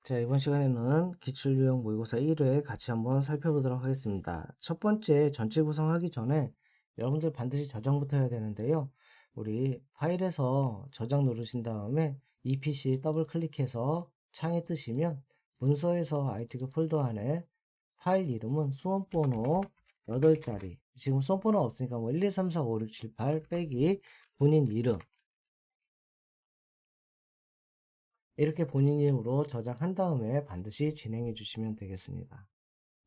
자, 이번 시간에는 기출유형 모의고사 1회 같이 한번 살펴보도록 하겠습니다. 첫 번째, 전체 구성하기 전에 여러분들 반드시 저장부터 해야 되는데요. 우리 파일에서 저장 누르신 다음에 EPC 더블 클릭해서 창에 뜨시면 문서에서 ITK 폴더 안에 파일 이름은 수험번호 8자리, 지금 수험번호 없으니까 뭐 1, 2, 3, 4, 5, 6, 7, 8 빼기 본인 이름, 이렇게 본인 이름으로 저장한 다음에 반드시 진행해 주시면 되겠습니다.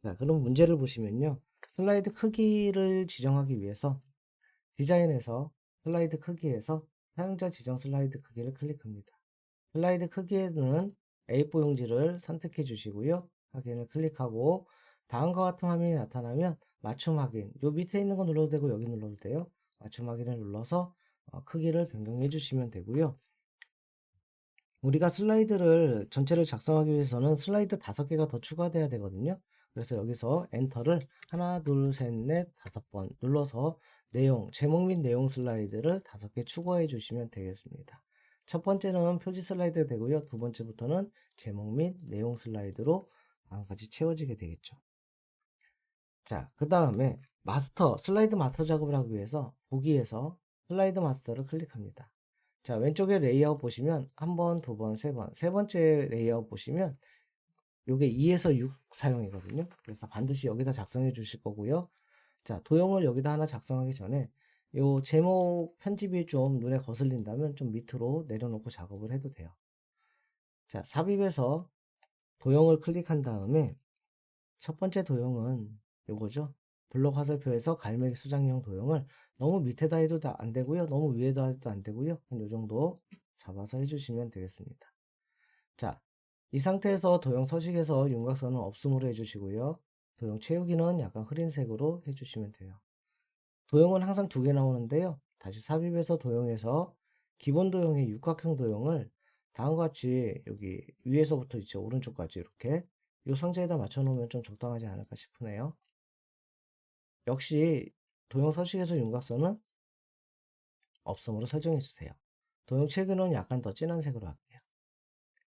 자, 그럼 문제를 보시면요. 슬라이드 크기를 지정하기 위해서 디자인에서 슬라이드 크기에서 사용자 지정 슬라이드 크기를 클릭합니다. 슬라이드 크기에는 A4 용지를 선택해 주시고요. 확인을 클릭하고 다음과 같은 화면이 나타나면 맞춤 확인. 요 밑에 있는 거 눌러도 되고 여기 눌러도 돼요. 맞춤 확인을 눌러서 크기를 변경해 주시면 되고요. 우리가 슬라이드를 전체를 작성하기 위해서는 슬라이드 5개가 더 추가돼야 되거든요. 그래서 여기서 엔터를 하나, 둘, 셋, 넷, 5번 눌러서 내용, 제목 및 내용 슬라이드를 5개 추가해 주시면 되겠습니다. 첫 번째는 표지 슬라이드 되고요. 두 번째부터는 제목 및 내용 슬라이드로 다음까지 채워지게 되겠죠. 자, 그 다음에 마스터, 슬라이드 마스터 작업을 하기 위해서 보기에서 슬라이드 마스터를 클릭합니다. 자, 왼쪽에 레이아웃 보시면 한 번, 두 번, 세 번, 세 번째 레이아웃 보시면 요게 2에서 6 사용이거든요. 그래서 반드시 여기다 작성해 주실 거고요. 자, 도형을 여기다 하나 작성하기 전에 요 제목 편집이 좀 눈에 거슬린다면 좀 밑으로 내려놓고 작업을 해도 돼요. 자, 삽입해서 도형을 클릭한 다음에 첫 번째 도형은 요거죠. 블록 화살표에서 갈매기 수장형 도형을 너무 밑에다 해도 안 되고요. 너무 위에다 해도 안 되고요. 요 정도 잡아서 해주시면 되겠습니다. 자, 이 상태에서 도형 서식에서 윤곽선은 없음으로 해주시고요. 도형 채우기는 약간 흐린 색으로 해주시면 돼요. 도형은 항상 2개 나오는데요. 다시 삽입해서 도형에서 기본 도형의 육각형 도형을 다음과 같이 여기 위에서부터 있죠. 오른쪽까지 이렇게 이 상자에다 맞춰 놓으면 좀 적당하지 않을까 싶으네요. 역시 도형 서식에서 윤곽선은 없음으로 설정해 주세요. 도형 채기는 약간 더 진한 색으로 할게요.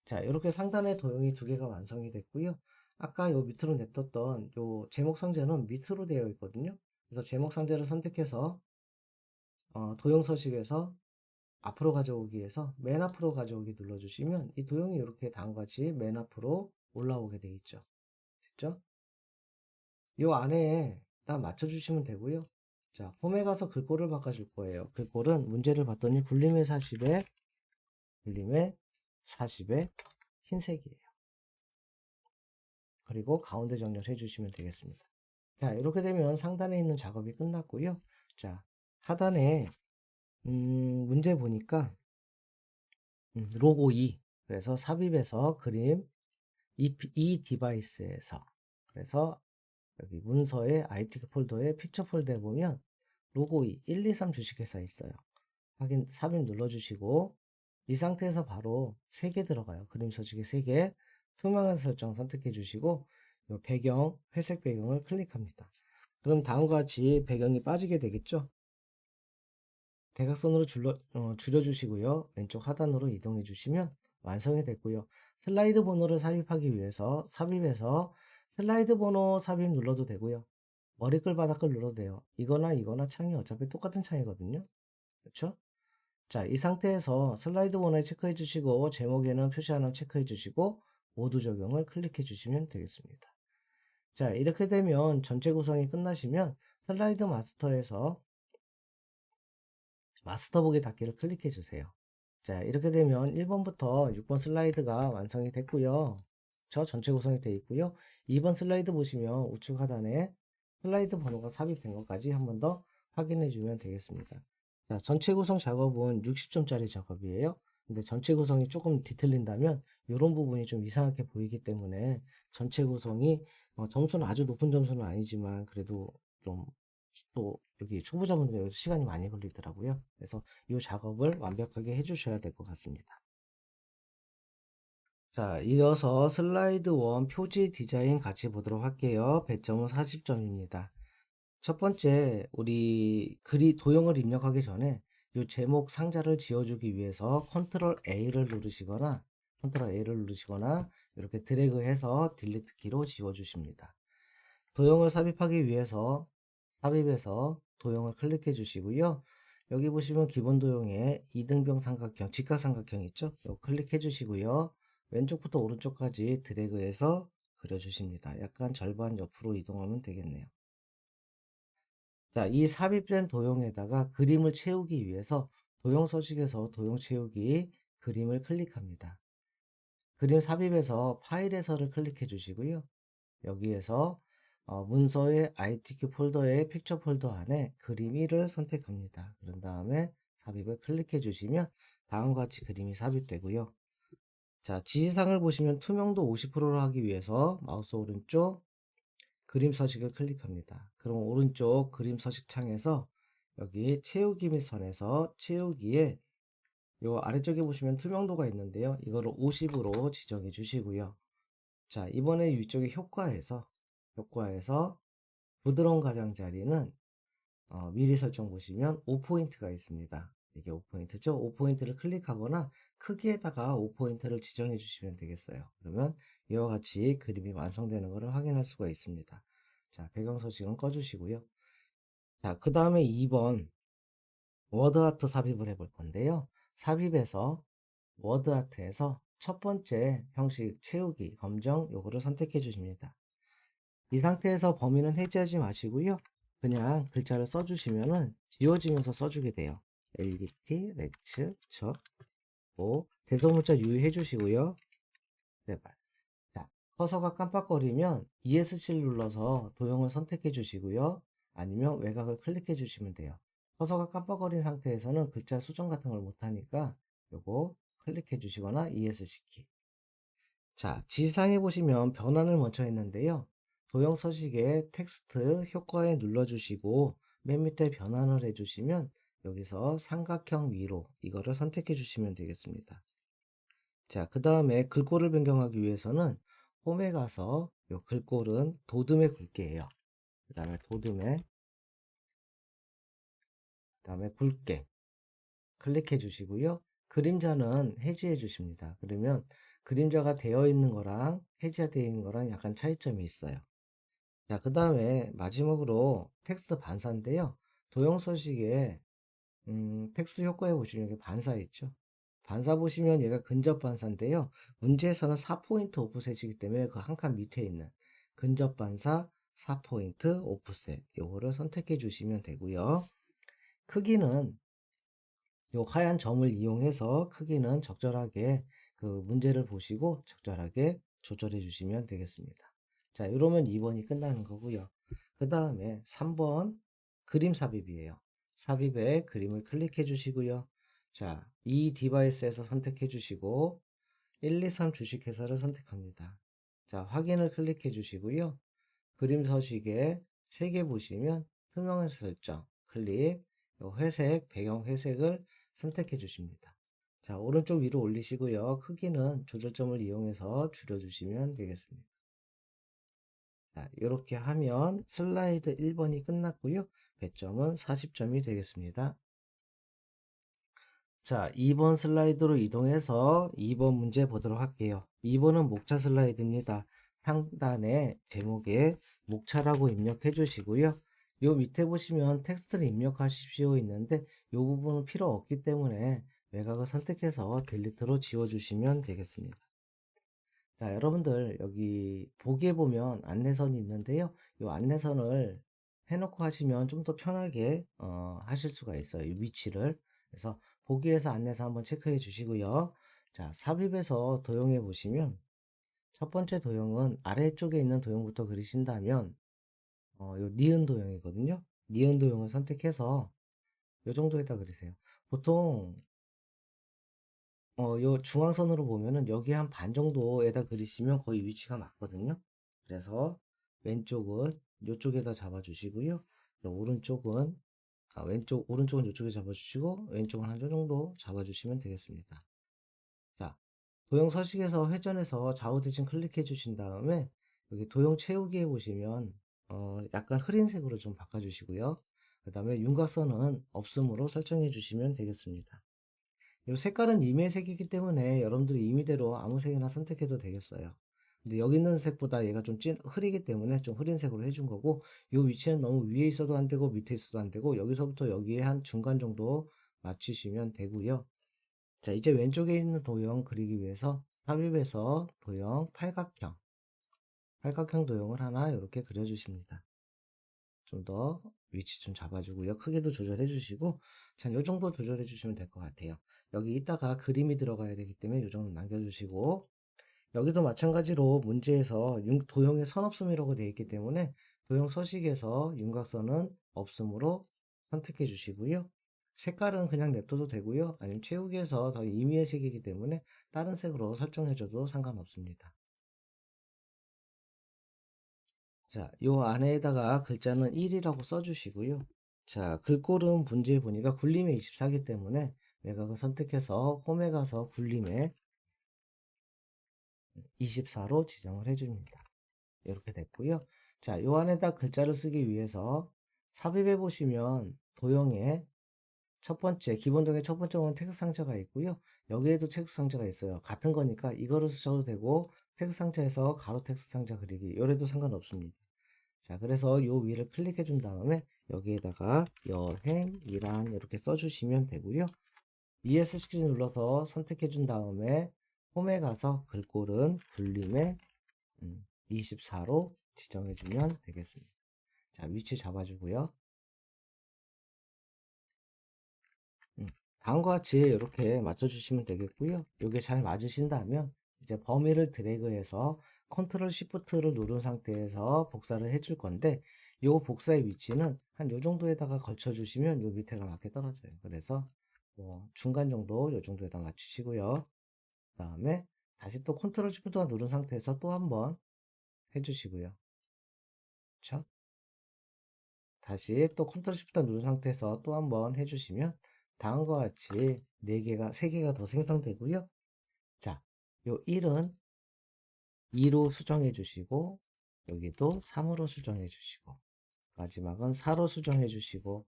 자, 이렇게 상단에 도형이 2개가 완성이 됐고요. 아까 요 밑으로 냅뒀던 요 제목 상자는 밑으로 되어 있거든요. 그래서 제목 상자를 선택해서 도형 서식에서 앞으로 가져오기 위해서 맨 앞으로 가져오기 눌러주시면 이 도형이 이렇게 다음과 같이 맨 앞으로 올라오게 되겠죠. 됐죠? 요 안에 딱 맞춰주시면 되고요. 자, 홈에 가서 글꼴을 바꿔줄 거예요. 글꼴은 문제를 봤더니 굴림의 40에 흰색이에요. 그리고 가운데 정렬해 주시면 되겠습니다. 자, 이렇게 되면 상단에 있는 작업이 끝났고요. 자, 하단에 문제 보니까 로고 2, 그래서 삽입해서 그림 이 디바이스에서, 그래서 여기 문서의 IT 폴더에 픽처 폴더에 보면 로고 2, 1, 2, 3 주식회사 있어요. 확인, 삽입 눌러주시고 이 상태에서 바로 3개 들어가요. 그림 서식에 3개, 투명한 설정 선택해 주시고 요 배경, 회색 배경을 클릭합니다. 그럼 다음과 같이 배경이 빠지게 되겠죠? 대각선으로 줄여주시고요. 왼쪽 하단으로 이동해 주시면 완성이 됐고요. 슬라이드 번호를 삽입하기 위해서 삽입해서 슬라이드 번호 삽입 눌러도 되고요. 머리글 바닥글 눌러도 돼요. 이거나 창이 어차피 똑같은 창이거든요. 그렇죠? 자, 이 상태에서 슬라이드 번호에 체크해 주시고 제목에는 표시하는 체크해 주시고 모두 적용을 클릭해 주시면 되겠습니다. 자, 이렇게 되면 전체 구성이 끝나시면 슬라이드 마스터에서 마스터 보기 닫기를 클릭해 주세요. 자, 이렇게 되면 1번부터 6번 슬라이드가 완성이 됐고요. 저 전체 구성이 되어 있고요. 2번 슬라이드 보시면 우측 하단에 슬라이드 번호가 삽입된 것까지 한 번 더 확인해 주면 되겠습니다. 자, 전체 구성 작업은 60점짜리 작업이에요. 근데 전체 구성이 조금 뒤틀린다면 이런 부분이 좀 이상하게 보이기 때문에 전체 구성이 점수는 아주 높은 점수는 아니지만 그래도 좀 또 여기 초보자분들 여기서 시간이 많이 걸리더라고요. 그래서 이 작업을 완벽하게 해주셔야 될 것 같습니다. 자, 이어서 슬라이드 1 표지 디자인 같이 보도록 할게요. 배점은 40점입니다. 첫 번째, 우리 도형을 입력하기 전에 이 제목 상자를 지어주기 위해서 컨트롤 A를 누르시거나 이렇게 드래그해서 딜리트 키로 지워주십니다. 도형을 삽입하기 위해서 삽입에서 도형을 클릭해 주시고요. 여기 보시면 기본 도형에 이등병 삼각형, 직각삼각형 있죠? 이거 클릭해 주시고요. 왼쪽부터 오른쪽까지 드래그해서 그려주십니다. 약간 절반 옆으로 이동하면 되겠네요. 자, 이 삽입된 도형에다가 그림을 채우기 위해서 도형 서식에서 도형 채우기 그림을 클릭합니다. 그림 삽입에서 파일에서를 클릭해 주시고요. 여기에서 문서의 ITQ 폴더의 픽처 폴더 안에 그림 1을 선택합니다. 그런 다음에 삽입을 클릭해 주시면 다음과 같이 그림이 삽입되고요. 자, 지시사항을 보시면 투명도 50%로 하기 위해서 마우스 오른쪽 그림 서식을 클릭합니다. 그럼 오른쪽 그림 서식 창에서 여기 채우기 및 선에서 채우기에 요 아래쪽에 보시면 투명도가 있는데요. 이거를 50으로 지정해 주시고요. 자, 이번에 위쪽에 효과에서 부드러운 가장자리는 미리 설정 보시면 5포인트가 있습니다. 이게 5포인트죠. 5포인트를 클릭하거나 크기에다가 5포인트를 지정해 주시면 되겠어요. 그러면 이와 같이 그림이 완성되는 것을 확인할 수가 있습니다. 자, 배경 서식은 꺼주시고요. 자, 그 다음에 2번 워드아트 삽입을 해볼 건데요. 삽입에서 워드아트에서 첫 번째 형식 채우기 검정 요거를 선택해 주십니다. 이 상태에서 범위는 해제하지 마시고요. 그냥 글자를 써주시면은 지워지면서 써주게 돼요. LDT, 렉츠, 오, 대소문자 유의해 주시고요. 제발. 자, 커서가 깜빡거리면 ESC를 눌러서 도형을 선택해 주시고요. 아니면 외곽을 클릭해 주시면 돼요. 커서가 깜빡거린 상태에서는 글자 수정 같은 걸 못하니까 요거 클릭해 주시거나 ESC 키. 자, 지시사항에 보시면 변환을 먼저 했는데요. 도형 서식에 텍스트 효과에 눌러주시고 맨 밑에 변환을 해주시면 여기서 삼각형 위로 이거를 선택해 주시면 되겠습니다. 자, 그 다음에 글꼴을 변경하기 위해서는 홈에 가서 요 글꼴은 도둠에 굵게예요. 그 다음에 도둠에 굵게 클릭해 주시고요. 그림자는 해지해 주십니다. 그러면 그림자가 되어 있는 거랑 해제되어 있는 거랑 약간 차이점이 있어요. 자, 그 다음에 마지막으로 텍스트 반사인데요. 도형 서식에 텍스트 효과에 보시면 여기 반사 있죠. 반사 보시면 얘가 근접 반사인데요. 문제에서는 4포인트 오프셋이기 때문에 그 한 칸 밑에 있는 근접 반사 4포인트 오프셋 요거를 선택해 주시면 되고요. 크기는 요 하얀 점을 이용해서 크기는 적절하게 그 문제를 보시고 적절하게 조절해 주시면 되겠습니다. 자, 이러면 2번이 끝나는 거고요. 그 다음에 3번 그림 삽입이에요. 삽입에 그림을 클릭해 주시고요. 자, 이 디바이스에서 선택해 주시고 1, 2, 3 주식회사를 선택합니다. 자, 확인을 클릭해 주시고요. 그림 서식에 3개 보시면 투명해서 설정 클릭, 회색, 배경 회색을 선택해 주십니다. 자, 오른쪽 위로 올리시고요. 크기는 조절점을 이용해서 줄여주시면 되겠습니다. 자, 이렇게 하면 슬라이드 1번이 끝났고요. 배점은 40점이 되겠습니다. 자, 2번 슬라이드로 이동해서 2번 문제 보도록 할게요. 2번은 목차 슬라이드입니다. 상단에 제목에 목차라고 입력해 주시고요. 요 밑에 보시면 텍스트를 입력하십시오 있는데 요 부분은 필요 없기 때문에 외곽을 선택해서 딜리트로 지워주시면 되겠습니다. 자, 여러분들 여기 보기에 보면 안내선이 있는데요. 이 안내선을 해놓고 하시면 좀 더 편하게 하실 수가 있어요. 이 위치를. 그래서 보기에서 안내선 한번 체크해 주시고요. 자, 삽입에서 도형해 보시면 첫 번째 도형은 아래쪽에 있는 도형부터 그리신다면 요 니은 도형이거든요. 니은 도형을 선택해서 요 정도에다 그리세요. 보통 요 중앙선으로 보면은 여기 한 반 정도에다 그리시면 거의 위치가 맞거든요. 그래서 왼쪽은 요쪽에다 잡아주시고요. 오른쪽은 오른쪽은 요쪽에 잡아주시고 왼쪽은 한 저 정도 잡아주시면 되겠습니다. 자, 도형 서식에서 회전해서 좌우 대칭 클릭해 주신 다음에 여기 도형 채우기에 보시면 약간 흐린색으로 좀 바꿔주시고요. 그 다음에 윤곽선은 없음으로 설정해 주시면 되겠습니다. 이 색깔은 임의색이기 때문에 여러분들이 임의대로 아무 색이나 선택해도 되겠어요. 근데 여기 있는 색보다 얘가 좀 흐리기 때문에 좀 흐린 색으로 해준 거고, 요 위치는 너무 위에 있어도 안 되고 밑에 있어도 안 되고, 여기서부터 여기에 한 중간 정도 맞추시면 되고요. 자, 이제 왼쪽에 있는 도형 그리기 위해서 삽입에서 도형 팔각형 도형을 하나 이렇게 그려주십니다. 좀 더 위치 좀 잡아주고요. 크기도 조절해 주시고, 자, 요 정도 조절해 주시면 될 것 같아요. 여기 이따가 그림이 들어가야 되기 때문에 요 정도 남겨주시고, 여기도 마찬가지로 문제에서 도형에 선 없음이라고 되어 있기 때문에 도형 서식에서 윤곽선은 없음으로 선택해 주시고요. 색깔은 그냥 냅둬도 되고요. 아니면 채우기에서 더 임의의 색이기 때문에 다른 색으로 설정해 줘도 상관없습니다. 자, 요 안에다가 글자는 1이라고 써주시고요. 자, 글꼴은 문제 보니까 굴림에 24이기 때문에 외곽을 선택해서 홈에 가서 굴림에 24로 지정을 해줍니다. 이렇게 됐고요. 자, 요 안에다 글자를 쓰기 위해서 삽입해 보시면 도형에 첫 번째, 기본 도형의 첫 번째 보면 텍스트 상자가 있고요. 여기에도 텍스트 상자가 있어요. 같은 거니까 이거를 쓰셔도 되고, 텍스트 상자에서 가로 텍스트 상자 그리기, 요래도 상관없습니다. 자, 그래서 요 위를 클릭해 준 다음에 여기에다가 여행이란 이렇게 써주시면 되고요. ESC 눌러서 선택해 준 다음에 홈에 가서 글꼴은 굴림에 24로 지정해 주면 되겠습니다. 자, 위치 잡아주고요. 다음과 같이 이렇게 맞춰주시면 되겠고요. 이게 잘 맞으신다면 이제 범위를 드래그해서 컨트롤 시프트를 누른 상태에서 복사를 해줄 건데, 요 복사의 위치는 한 요 정도에다가 걸쳐 주시면 요 밑에가 맞게 떨어져요. 그래서 뭐 중간 정도 요 정도에다 맞추시고요. 그 다음에 다시 또 컨트롤 시프트가 누른 상태에서 또 한번 해주시고요. 그렇죠? 다시 또 컨트롤 시프트 누른 상태에서 또 한번 해주시면 다음과 같이 3개가 더 생성되고요. 자, 요 1은 2로 수정해 주시고, 여기도 3으로 수정해 주시고, 마지막은 4로 수정해 주시고,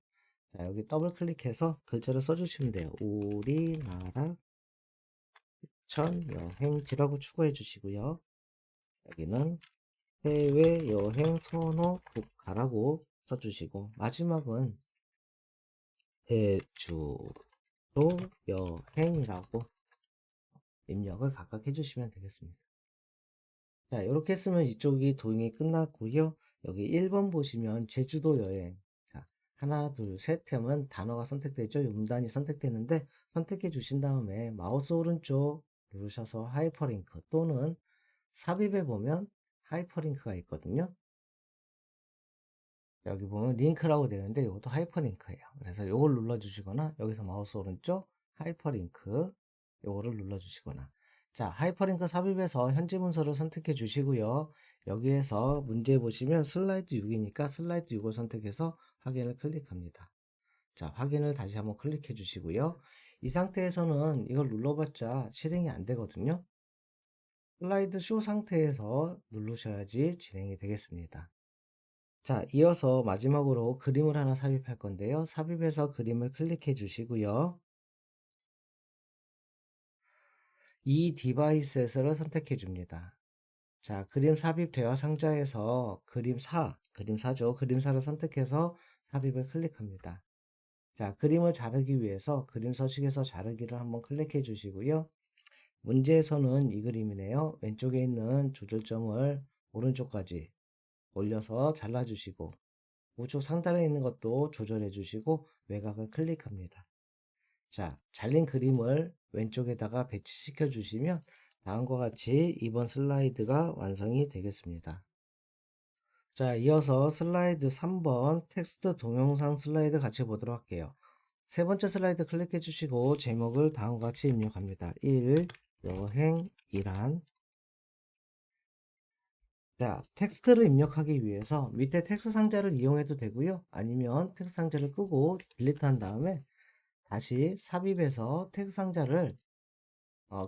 자, 여기 더블 클릭해서 글자를 써주시면 돼요. 우리나라 천 여행지라고 추가해 주시고요. 여기는 해외여행 선호 국가라고 써주시고, 마지막은 제주도 여행이라고 입력을 각각 해주시면 되겠습니다. 자, 이렇게 했으면 이쪽이 도형이 끝났고요. 여기 1번 보시면 제주도 여행. 자, 하나, 둘, 셋 하면 단어가 선택되죠. 음단이 선택되는데 선택해 주신 다음에 마우스 오른쪽 누르셔서 하이퍼링크 또는 삽입에 보면 하이퍼링크가 있거든요. 여기 보면 링크라고 되는데 이것도 하이퍼링크예요. 그래서 이걸 눌러주시거나 여기서 마우스 오른쪽 하이퍼링크 이거를 눌러주시거나, 자, 하이퍼링크 삽입에서 현재 문서를 선택해 주시고요. 여기에서 문제 보시면 슬라이드 6이니까 슬라이드 6을 선택해서 확인을 클릭합니다. 자, 확인을 다시 한번 클릭해 주시고요. 이 상태에서는 이걸 눌러봤자 실행이 안 되거든요. 슬라이드 쇼 상태에서 누르셔야지 진행이 되겠습니다. 자, 이어서 마지막으로 그림을 하나 삽입할 건데요. 삽입해서 그림을 클릭해 주시고요. 이 디바이스에서를 선택해 줍니다. 자, 그림 삽입 대화 상자에서 그림사죠. 그림사를 선택해서 삽입을 클릭합니다. 자, 그림을 자르기 위해서 그림 서식에서 자르기를 한번 클릭해 주시고요. 문제에서는 이 그림이네요. 왼쪽에 있는 조절점을 오른쪽까지 올려서 잘라주시고, 우측 상단에 있는 것도 조절해 주시고 외곽을 클릭합니다. 자, 잘린 그림을 왼쪽에다가 배치시켜 주시면 다음과 같이 이번 슬라이드가 완성이 되겠습니다. 자, 이어서 슬라이드 3번 텍스트 동영상 슬라이드 같이 보도록 할게요. 세 번째 슬라이드 클릭해 주시고 제목을 다음과 같이 입력합니다. 1. 여행이란. 자, 텍스트를 입력하기 위해서 밑에 텍스트 상자를 이용해도 되고요. 아니면 텍스트 상자를 끄고 딜리트 한 다음에 다시 삽입해서 텍스트 상자를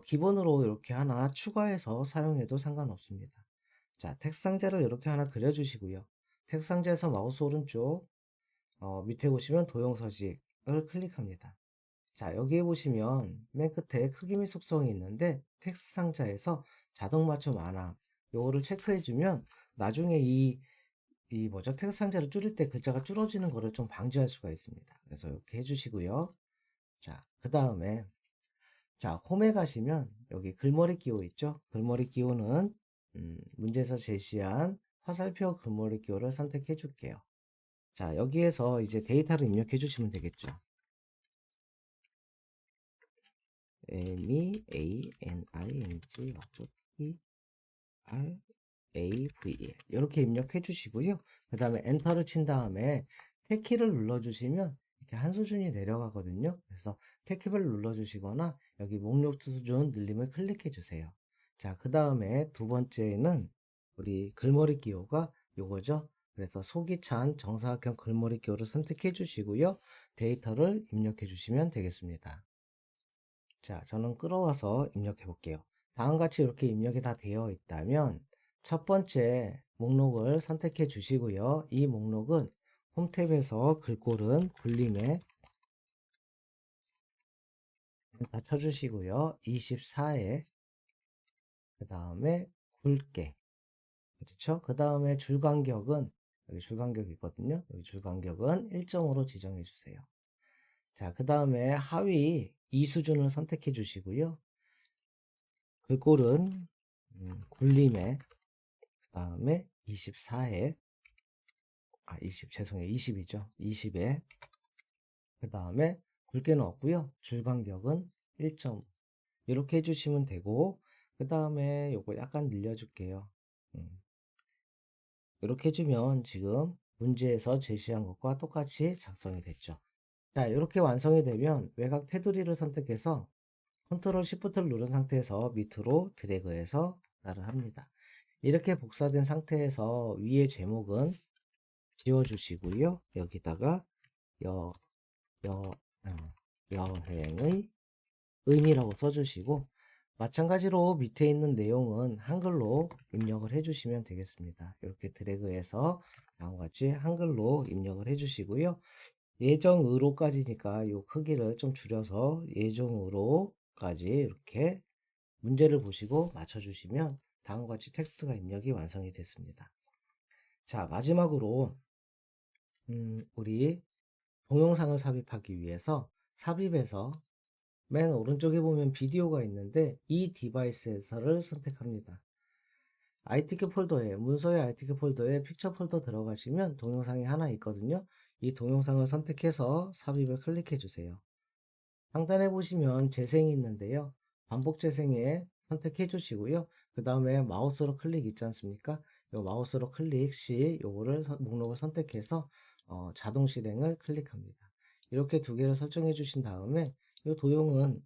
기본으로 이렇게 하나 추가해서 사용해도 상관없습니다. 자, 텍스트 상자를 이렇게 하나 그려주시고요. 텍스트 상자에서 마우스 오른쪽 밑에 보시면 도형 서식을 클릭합니다. 자, 여기에 보시면 맨 끝에 크기 및 속성이 있는데 텍스트 상자에서 자동 맞춤 안함, 요거를 체크해주면 나중에 이 뭐죠? 텍스트 상자를 줄일 때 글자가 줄어지는 거를 좀 방지할 수가 있습니다. 그래서 이렇게 해주시고요. 자, 그 다음에 자, 홈에 가시면 여기 글머리 기호 있죠? 글머리 기호는 문제에서 제시한 화살표 글머리 기호를 선택해 줄게요. 자, 여기에서 이제 데이터를 입력해 주시면 되겠죠. MEANING RAVE 이렇게 입력해 주시고요. 그 다음에 엔터를 친 다음에 탭키를 눌러 주시면 이렇게 한 수준이 내려가거든요. 그래서 탭키를 눌러 주시거나 여기 목록 수준 늘림을 클릭해 주세요. 자, 그 다음에 두 번째는 우리 글머리 기호가 요거죠. 그래서 속이 찬 정사각형 글머리 기호를 선택해 주시고요. 데이터를 입력해 주시면 되겠습니다. 자, 저는 끌어와서 입력해 볼게요. 다음과 같이 이렇게 입력이 다 되어 있다면 첫 번째 목록을 선택해 주시고요. 이 목록은 홈 탭에서 글꼴은 굴림에 다 쳐주시고요. 24에 그 다음에 굵게 그렇죠? 그 다음에 줄 간격은 여기 줄 간격이 있거든요. 여기 줄 간격은 1점으로 지정해 주세요. 자, 그 다음에 하위 이 수준을 선택해 주시고요. 글꼴은 굴림에 그 다음에 24에 20 죄송해요. 20이죠. 20에 그 다음에 굵게 넣었고요. 줄 간격은 1점 이렇게 해주시면 되고 그 다음에 요거 약간 늘려줄게요. 이렇게 해주면 지금 문제에서 제시한 것과 똑같이 작성이 됐죠. 자, 이렇게 완성이 되면 외곽 테두리를 선택해서 컨트롤 시프트를 누른 상태에서 밑으로 드래그해서 복사를 합니다. 이렇게 복사된 상태에서 위에 제목은 지워주시고요. 여기다가 여, 여, 여행의 의미라고 써주시고 마찬가지로 밑에 있는 내용은 한글로 입력을 해주시면 되겠습니다. 이렇게 드래그해서 다음과 같이 한글로 입력을 해주시고요. 예정으로까지니까 이 크기를 좀 줄여서 예정으로까지 이렇게 문제를 보시고 맞춰주시면 다음과 같이 텍스트가 입력이 완성이 됐습니다. 자, 마지막으로 우리 동영상을 삽입하기 위해서 삽입에서 맨 오른쪽에 보면 비디오가 있는데 이 디바이스에서를 선택합니다. ITK 폴더에 문서의 ITK 폴더에 픽처 폴더 들어가시면 동영상이 하나 있거든요. 이 동영상을 선택해서 삽입을 클릭해 주세요. 상단에 보시면 재생이 있는데요. 반복 재생에 선택해 주시고요. 그 다음에 마우스로 클릭 있지 않습니까? 이 마우스로 클릭 시 요거를 목록을 선택해서 자동 실행을 클릭합니다. 이렇게 두 개를 설정해 주신 다음에 이 도용이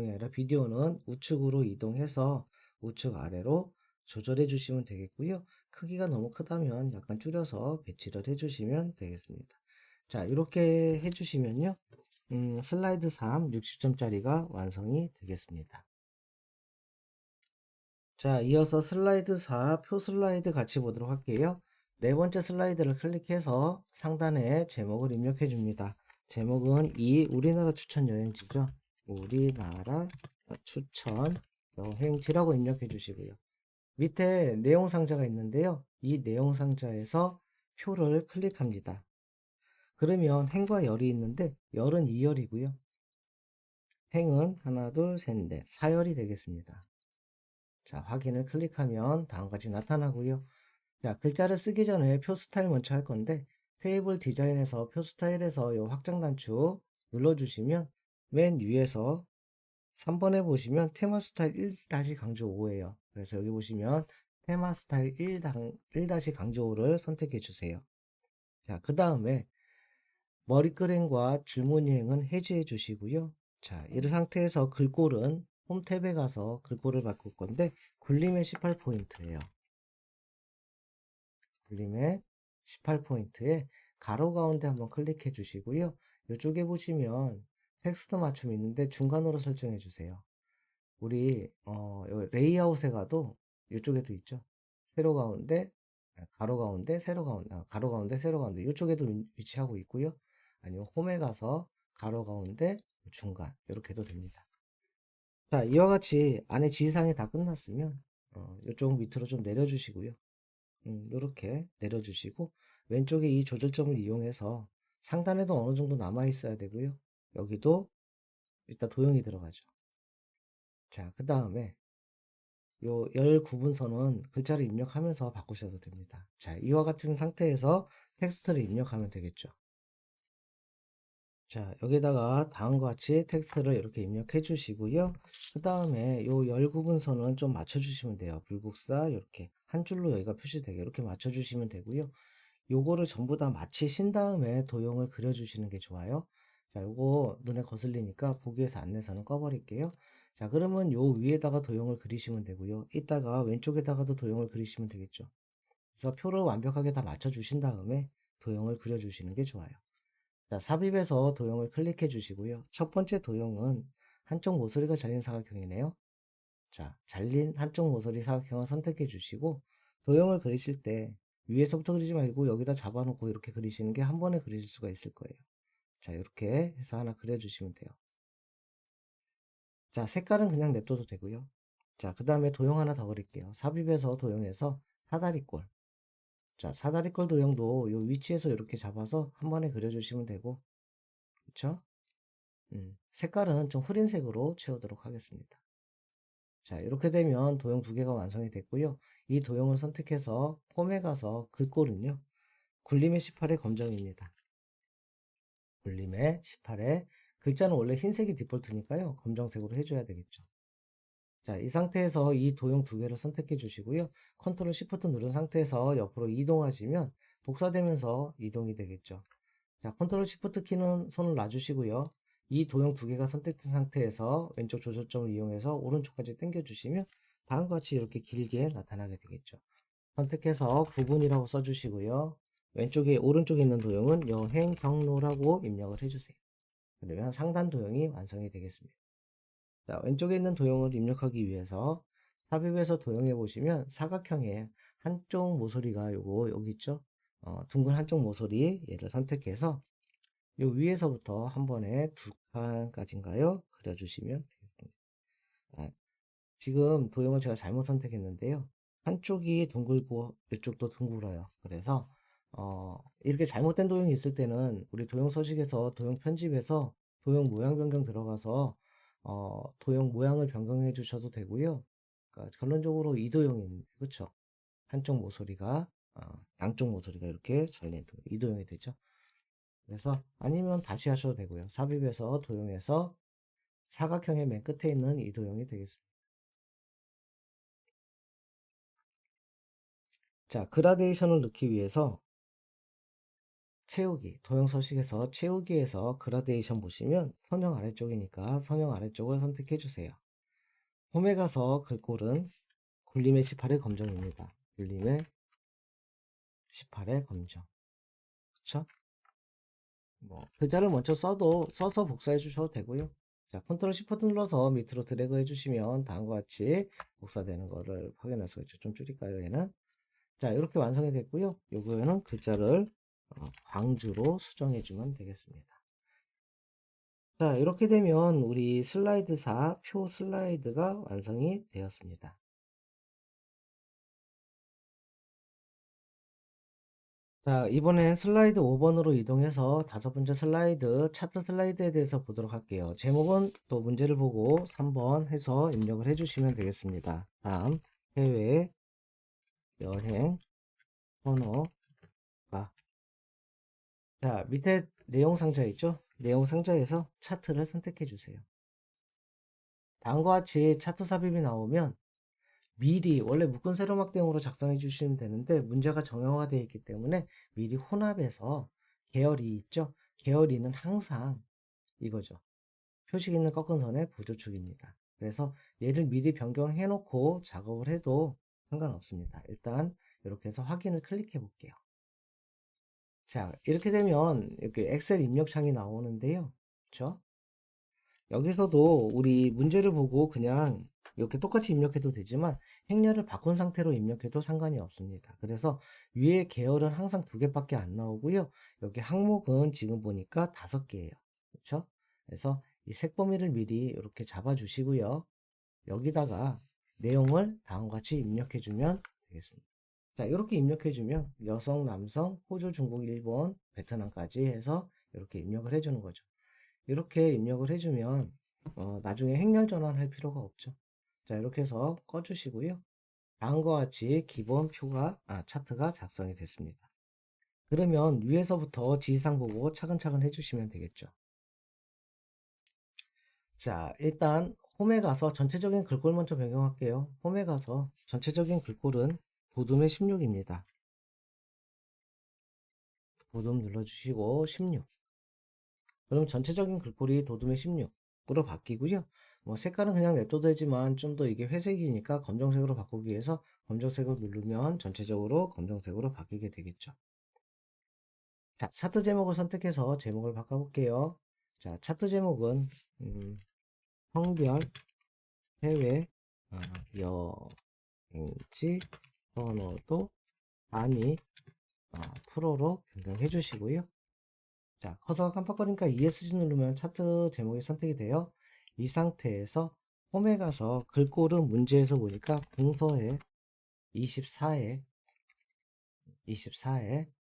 아니라 비디오는 우측으로 이동해서 우측 아래로 조절해 주시면 되겠고요. 크기가 너무 크다면 약간 줄여서 배치를 해 주시면 되겠습니다. 자, 이렇게 해 주시면요. 슬라이드 3 60점짜리가 완성이 되겠습니다. 자, 이어서 슬라이드 4 표 슬라이드 같이 보도록 할게요. 네 번째 슬라이드를 클릭해서 상단에 제목을 입력해 줍니다. 제목은 이 우리나라 추천 여행지죠. 우리나라 추천 여행지라고 입력해 주시고요. 밑에 내용 상자가 있는데요. 이 내용 상자에서 표를 클릭합니다. 그러면 행과 열이 있는데 열은 2열이고요. 행은 하나, 둘, 셋, 넷, 4열이 되겠습니다. 자, 확인을 클릭하면 다음과 같이 나타나고요. 자, 글자를 쓰기 전에 표 스타일 먼저 할 건데 테이블 디자인에서 표 스타일에서 이 확장 단추 눌러주시면 맨 위에서 3번에 보시면 테마 스타일 1-강조5예요. 그래서 여기 보시면 테마 스타일 1-강조5를 선택해 주세요. 자, 그 다음에 머리끄랭과 줄무늬행은 해제해 주시고요. 자, 이 상태에서 글꼴은 홈 탭에 가서 글꼴을 바꿀 건데 굴림의 18포인트예요. 굴림의 18포인트에 가로 가운데 한번 클릭해 주시고요. 이쪽에 보시면 텍스트 맞춤이 있는데 중간으로 설정해 주세요. 우리 레이아웃에 가도 이쪽에도 있죠. 세로 가운데 가로 가운데 세로 가운데 가로 가운데 세로 가운데 이쪽에도 위치하고 있고요. 아니면 홈에 가서 가로 가운데 중간 이렇게 해도 됩니다. 자, 이와 같이 안에 지시사항이 다 끝났으면 이쪽 밑으로 좀 내려주시고요. 이렇게 내려주시고 왼쪽에 이 조절점을 이용해서 상단에도 어느 정도 남아 있어야 되고요. 여기도 일단 도형이 들어가죠. 자, 그 다음에 요 열 구분선은 글자를 입력하면서 바꾸셔도 됩니다. 자, 이와 같은 상태에서 텍스트를 입력하면 되겠죠. 자, 여기다가 다음과 같이 텍스트를 이렇게 입력해 주시고요. 그 다음에 요 열 구분선은 좀 맞춰 주시면 돼요. 불국사 이렇게 한 줄로 여기가 표시되게 이렇게 맞춰 주시면 되고요. 요거를 전부 다 마치신 다음에 도형을 그려 주시는 게 좋아요. 자, 요거 눈에 거슬리니까 보기에서 안내서는 꺼버릴게요. 자, 그러면 요 위에다가 도형을 그리시면 되고요. 이따가 왼쪽에다가도 도형을 그리시면 되겠죠. 그래서 표를 완벽하게 다 맞춰 주신 다음에 도형을 그려 주시는 게 좋아요. 자, 삽입해서 도형을 클릭해 주시고요. 첫 번째 도형은 한쪽 모서리가 잘린 사각형이네요. 자, 잘린 한쪽 모서리 사각형을 선택해 주시고 도형을 그리실 때 위에서부터 그리지 말고 여기다 잡아놓고 이렇게 그리시는 게 한 번에 그리실 수가 있을 거예요. 자, 이렇게 해서 하나 그려주시면 돼요. 자, 색깔은 그냥 냅둬도 되고요. 자, 그 다음에 도형 하나 더 그릴게요. 삽입해서 도형에서 사다리꼴. 자, 사다리꼴 도형도 이 위치에서 이렇게 잡아서 한 번에 그려주시면 되고, 그쵸? 색깔은 좀 흐린 색으로 채우도록 하겠습니다. 자, 이렇게 되면 도형 두 개가 완성이 됐고요. 이 도형을 선택해서 폼에 가서 글꼴은요. 굴림의 18의 검정입니다. 굴림의 18에 글자는 원래 흰색이 디폴트니까요. 검정색으로 해줘야 되겠죠. 자, 이 상태에서 이 도형 두 개를 선택해 주시고요. 컨트롤 시프트 누른 상태에서 옆으로 이동하시면 복사되면서 이동이 되겠죠. 자, 컨트롤 시프트 키는 손을 놔주시고요. 이 도형 두 개가 선택된 상태에서 왼쪽 조절점을 이용해서 오른쪽까지 당겨 주시면 다음과 같이 이렇게 길게 나타나게 되겠죠. 선택해서 구분이라고 써주시고요. 왼쪽에 오른쪽에 있는 도형은 여행 경로라고 입력을 해주세요. 그러면 상단 도형이 완성이 되겠습니다. 자, 왼쪽에 있는 도형을 입력하기 위해서 삽입에서 도형해 보시면 사각형의 한쪽 모서리가 요거 여기 있죠. 둥근 한쪽 모서리 얘를 선택해서 요 위에서부터 한 번에 두 칸까지인가요? 그려주시면 되겠습니다. 아, 지금 도형을 제가 잘못 선택했는데요. 한쪽이 둥글고 이쪽도 둥글어요. 그래서 이렇게 잘못된 도형이 있을 때는 우리 도형 서식에서 도형 편집에서 도형 모양 변경 들어가서 도형 모양을 변경해 주셔도 되고요. 그러니까 결론적으로 이 도형입니다. 그렇죠? 한쪽 모서리가 양쪽 모서리가 이렇게 잘린 이 도형이 되죠. 그래서 아니면 다시 하셔도 되고요. 삽입해서 도형에서 사각형의 맨 끝에 있는 이 도형이 되겠습니다. 자, 그라데이션을 넣기 위해서 채우기, 도형 서식에서 채우기에서 그라데이션 보시면 선형 아래쪽이니까 선형 아래쪽을 선택해 주세요. 홈에 가서 글꼴은 굴림의 18의 검정입니다. 굴림의 18의 검정. 그쵸? 글자를 먼저 써서 복사해 주셔도 되고요. 자, 컨트롤 시프트 눌러서 밑으로 드래그 해주시면 다음과 같이 복사되는 거를 확인할 수가 있죠. 좀 줄일까요, 얘는? 자, 이렇게 완성이 됐고요. 요거는 글자를 광주로 수정해주면 되겠습니다. 자, 이렇게 되면 우리 슬라이드사 표 슬라이드가 완성이 되었습니다. 자, 이번엔 슬라이드 5번으로 이동해서 다섯 번째 슬라이드, 차트 슬라이드에 대해서 보도록 할게요. 제목은 또 문제를 보고 3번 해서 입력을 해주시면 되겠습니다. 다음, 해외 여행 번호가. 자, 밑에 내용 상자 있죠? 내용 상자에서 차트를 선택해 주세요. 다음과 같이 차트 삽입이 나오면 미리 원래 묶은 세로막대용으로 작성해 주시면 되는데 문제가 정형화되어 있기 때문에 미리 혼합해서 계열이 있죠. 계열이는 항상 이거죠. 표식 있는 꺾은 선의 보조축입니다. 그래서 얘를 미리 변경해 놓고 작업을 해도 상관없습니다. 일단 이렇게 해서 확인을 클릭해 볼게요. 자, 이렇게 되면 이렇게 엑셀 입력창이 나오는데요. 그렇죠? 여기서도 우리 문제를 보고 그냥 이렇게 똑같이 입력해도 되지만 행렬을 바꾼 상태로 입력해도 상관이 없습니다. 그래서 위에 계열은 항상 두 개밖에 안 나오고요. 여기 항목은 지금 보니까 5개예요. 그렇죠? 그래서 이 색 범위를 미리 이렇게 잡아 주시고요. 여기다가 내용을 다음과 같이 입력해주면 되겠습니다. 자, 이렇게 입력해주면 여성, 남성, 호주, 중국, 일본, 베트남까지 해서 이렇게 입력을 해주는 거죠. 이렇게 입력을 해주면 나중에 행렬 전환할 필요가 없죠. 자, 이렇게 해서 꺼주시고요. 다음과 같이 기본 차트가 작성이 됐습니다. 그러면 위에서부터 지시사항 보고 차근차근 해주시면 되겠죠. 자, 일단 홈에 가서 전체적인 글꼴 먼저 변경할게요. 홈에 가서 전체적인 글꼴은 도둠의 16입니다. 도둠 눌러주시고 16. 그럼 전체적인 글꼴이 도둠의 16으로 바뀌고요. 뭐 색깔은 그냥 냅둬도 되지만 좀 더 이게 회색이니까 검정색으로 바꾸기 위해서 검정색을 누르면 전체적으로 검정색으로 바뀌게 되겠죠. 자, 차트 제목을 선택해서 제목을 바꿔볼게요. 자, 차트 제목은 성별, 해외, 여행지, 번호도, 단위, 프로로 변경해 주시고요. 자, 커서가 깜빡거리니까 ESC 누르면 차트 제목이 선택이 돼요. 이 상태에서 홈에 가서 글꼴은 문제에서 보니까 공서에 24에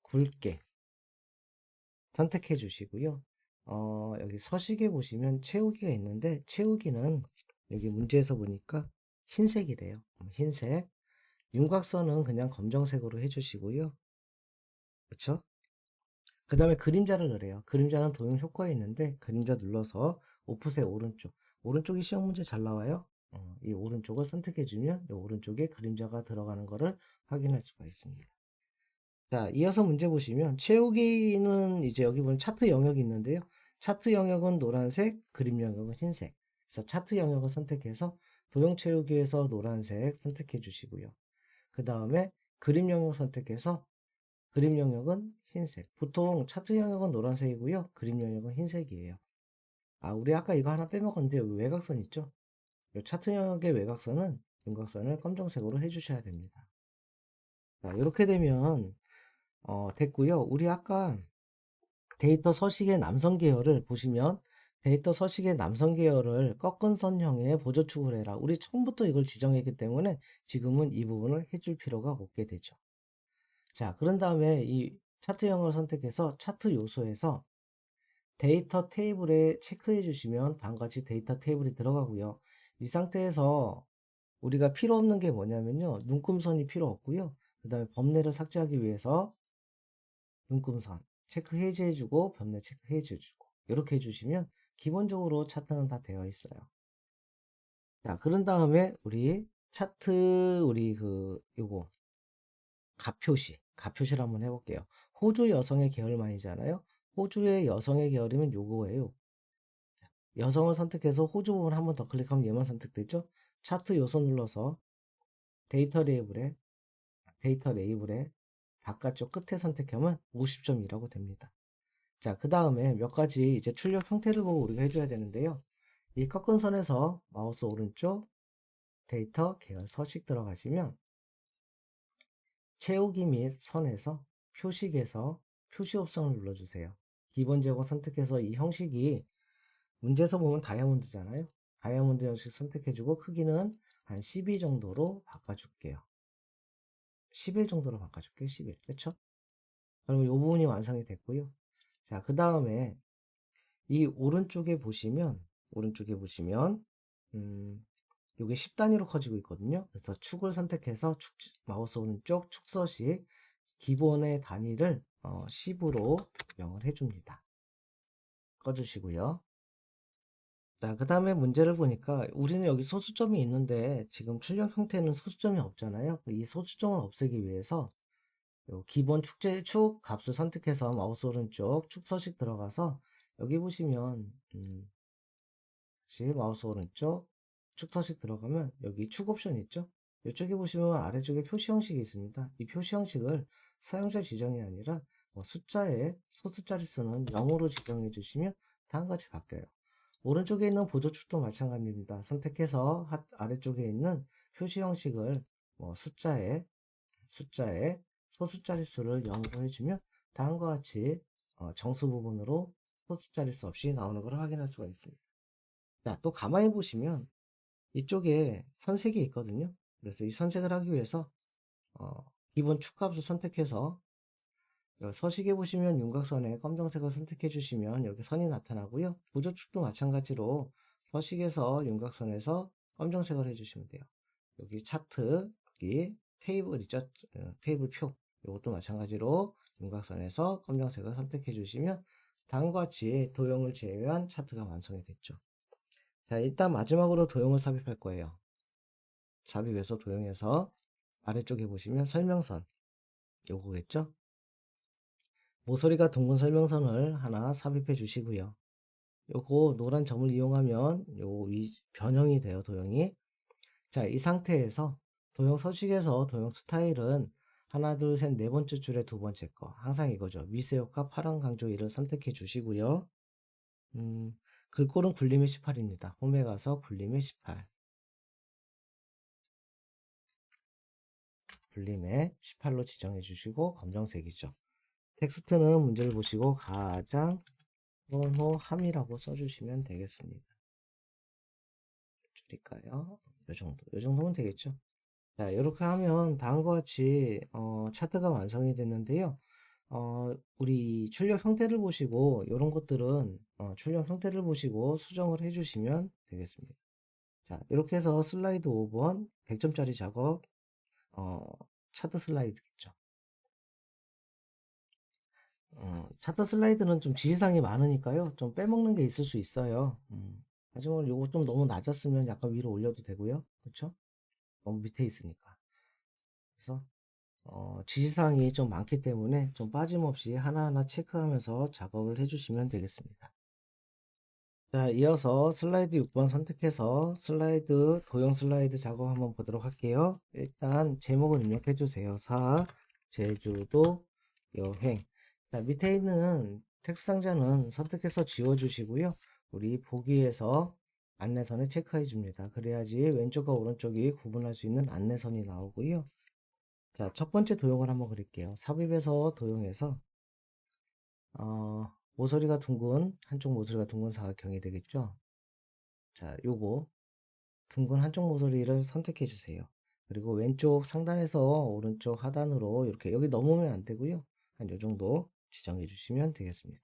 굵게 선택해 주시고요. 여기 서식에 보시면 채우기가 있는데 채우기는 여기 문제에서 보니까 흰색이래요. 흰색. 윤곽선은 그냥 검정색으로 해주시고요. 그쵸? 그 다음에 그림자를 넣으래요. 그림자는 도형 효과에 있는데 그림자 눌러서 오프셋 오른쪽이 시험 문제 잘 나와요. 이 오른쪽을 선택해주면 이 오른쪽에 그림자가 들어가는 것을 확인할 수가 있습니다. 자, 이어서 문제 보시면 채우기는 이제 여기 보면 차트 영역이 있는데요. 차트 영역은 노란색, 그림 영역은 흰색. 그래서 차트 영역을 선택해서 도형 채우기에서 노란색 선택해 주시고요. 그 다음에 그림 영역 선택해서 그림 영역은 흰색. 보통 차트 영역은 노란색이고요. 그림 영역은 흰색이에요. 우리 아까 이거 하나 빼먹었는데 여기 외곽선 있죠? 이 차트 영역의 외곽선은 윤곽선을 검정색으로 해주셔야 됩니다. 자, 이렇게 되면 됐고요. 우리 아까 데이터 서식의 남성 계열을 보시면 데이터 서식의 남성 계열을 꺾은 선형의 보조축을 해라. 우리 처음부터 이걸 지정했기 때문에 지금은 이 부분을 해줄 필요가 없게 되죠. 자, 그런 다음에 이 차트형을 선택해서 차트 요소에서 데이터 테이블에 체크해 주시면 다음과 같이 데이터 테이블이 들어가고요. 이 상태에서 우리가 필요 없는 게 뭐냐면요. 눈금선이 필요 없고요. 그 다음에 범례를 삭제하기 위해서 눈금선 체크 해제해주고 범례 체크 해제해주고 이렇게 해주시면 기본적으로 차트는 다 되어 있어요. 자, 그런 다음에 우리 차트 요거 가표시를 한번 해볼게요. 호주 여성의 계열만이잖아요. 호주의 여성의 계열이면 요거예요. 여성을 선택해서 호주 부분 한번 더 클릭하면 얘만 선택되죠. 차트 요소 눌러서 데이터 레이블에 바깥쪽 끝에 선택하면 50점이라고 됩니다. 자, 그 다음에 몇 가지 이제 출력 형태를 보고 우리가 해줘야 되는데요. 이 꺾은 선에서 마우스 오른쪽 데이터 계열 서식 들어가시면 채우기 및 선에서 표식에서 표시 옵션을 눌러주세요. 기본 제거 선택해서 이 형식이 문제에서 보면 다이아몬드잖아요. 다이아몬드 형식 선택해주고 크기는 한 12 정도로 바꿔줄게요. 11 정도로 바꿔줄게요. 11. 그쵸? 그러면 이 부분이 완성이 됐고요. 자, 그 다음에 이 오른쪽에 보시면 이게 10단위로 커지고 있거든요. 그래서 축을 선택해서 마우스 오른쪽 축서식 기본의 단위를 10으로 명을 해줍니다. 꺼주시고요. 자, 그 다음에 문제를 보니까 우리는 여기 소수점이 있는데 지금 출력 형태는 소수점이 없잖아요. 이 소수점을 없애기 위해서 기본 축 값을 선택해서 마우스 오른쪽 축 서식 들어가서 여기 보시면 다시 마우스 오른쪽 축 서식 들어가면 여기 축 옵션 있죠? 이쪽에 보시면 아래쪽에 표시 형식이 있습니다. 이 표시 형식을 사용자 지정이 아니라 숫자의 소수자릿수는 0으로 지정해 주시면 다음같이 바뀌어요. 오른쪽에 있는 보조축도 마찬가지입니다. 선택해서 아래쪽에 있는 표시 형식을 숫자의 소수자릿수를 0으로 해주면 다음과 같이 정수 부분으로 소수자릿수 없이 나오는 걸 확인할 수가 있습니다. 자, 또 가만히 보시면 이쪽에 선색이 있거든요. 그래서 이 선색을 하기 위해서 기본 축값을 선택해서 서식에 보시면 윤곽선에 검정색을 선택해 주시면 이렇게 선이 나타나고요. 보조축도 마찬가지로 서식에서 윤곽선에서 검정색을 해주시면 돼요. 여기 차트, 여기 테이블 있죠? 테이블 표. 이것도 마찬가지로 윤곽선에서 검정색을 선택해 주시면 다음과 같이 도형을 제외한 차트가 완성이 됐죠. 자, 일단 마지막으로 도형을 삽입할 거예요. 삽입해서 도형에서 아래쪽에 보시면 설명선 요거겠죠? 모서리가 둥근 설명선을 하나 삽입해 주시고요. 요거 노란 점을 이용하면 요 변형이 돼요, 도형이. 자, 이 상태에서 도형 서식에서 도형 스타일은 하나, 둘, 셋, 네 번째 줄에 두 번째 거. 항상 이거죠. 미세효과 파란 강조 1을 선택해 주시고요. 글꼴은 굴림의 18입니다. 홈에 가서 굴림의 18. 굴림의 18로 지정해 주시고 검정색이죠. 텍스트는 문제를 보시고 가장 선호함이라고 써주시면 되겠습니다. 줄일까요? 요 정도면 되겠죠. 자, 이렇게 하면 다음과 같이 차트가 완성이 됐는데요. 우리 출력 형태를 보시고 이런 것들은 출력 형태를 보시고 수정을 해주시면 되겠습니다. 자, 이렇게 해서 슬라이드 5번 100점짜리 작업 차트 슬라이드겠죠. 차트 슬라이드는 좀 지시사항이 많으니까요. 좀 빼먹는 게 있을 수 있어요. 하지만 요거 좀 너무 낮았으면 약간 위로 올려도 되고요. 그렇죠? 너무 밑에 있으니까. 그래서 지시사항이 좀 많기 때문에 좀 빠짐없이 하나하나 체크하면서 작업을 해주시면 되겠습니다. 자, 이어서 슬라이드 6번 선택해서 슬라이드, 도형 슬라이드 작업 한번 보도록 할게요. 일단 제목을 입력해 주세요. 제주도 여행. 자, 밑에 있는 텍스트 상자는 선택해서 지워주시고요. 우리 보기에서 안내선을 체크해 줍니다. 그래야지 왼쪽과 오른쪽이 구분할 수 있는 안내선이 나오고요. 자, 첫 번째 도형을 한번 그릴게요. 삽입해서 도형에서 모서리가 둥근, 한쪽 모서리가 둥근 사각형이 되겠죠. 자, 요거 둥근 한쪽 모서리를 선택해 주세요. 그리고 왼쪽 상단에서 오른쪽 하단으로 이렇게 여기 넘으면 안 되고요. 한 요 정도 지정해 주시면 되겠습니다.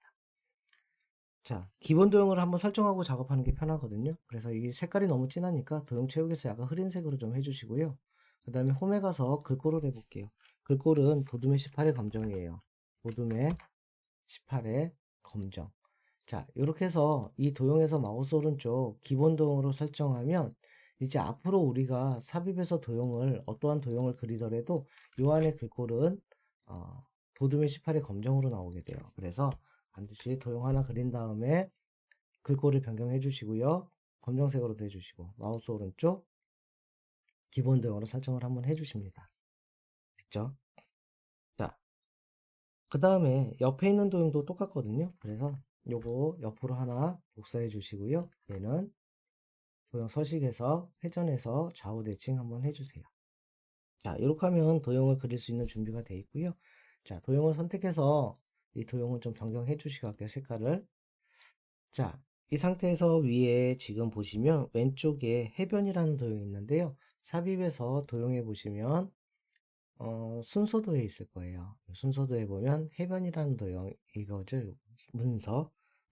자, 기본 도형을 한번 설정하고 작업하는 게 편하거든요. 그래서 이 색깔이 너무 진하니까 도형 채우기에서 약간 흐린 색으로 좀 해주시고요. 그 다음에 홈에 가서 글꼴을 해볼게요. 글꼴은 도둠의 18의 검정이에요. 도둠의 18의 검정. 자, 이렇게 해서 이 도형에서 마우스 오른쪽 기본 도형으로 설정하면 이제 앞으로 우리가 삽입해서 어떠한 도형을 그리더라도 이 안에 글꼴은 도둠의 18의 검정으로 나오게 돼요. 그래서 반드시 도형 하나 그린 다음에 글꼴을 변경해 주시고요. 검정색으로도 해주시고 마우스 오른쪽 기본 도형으로 설정을 한번 해주십니다. 됐죠? 자, 그 다음에 옆에 있는 도형도 똑같거든요. 그래서 요거 옆으로 하나 복사해 주시고요. 얘는 도형 서식에서 회전해서 좌우 대칭 한번 해주세요. 자, 이렇게 하면 도형을 그릴 수 있는 준비가 되어 있고요. 자, 도형을 선택해서 이 도형을 좀 변경해 주시고 할게요. 색깔을. 자, 이 상태에서 위에 지금 보시면 왼쪽에 해변이라는 도형이 있는데요. 삽입해서 도형해 보시면 순서도에 있을 거예요. 순서도에 보면 해변이라는 도형 이거죠.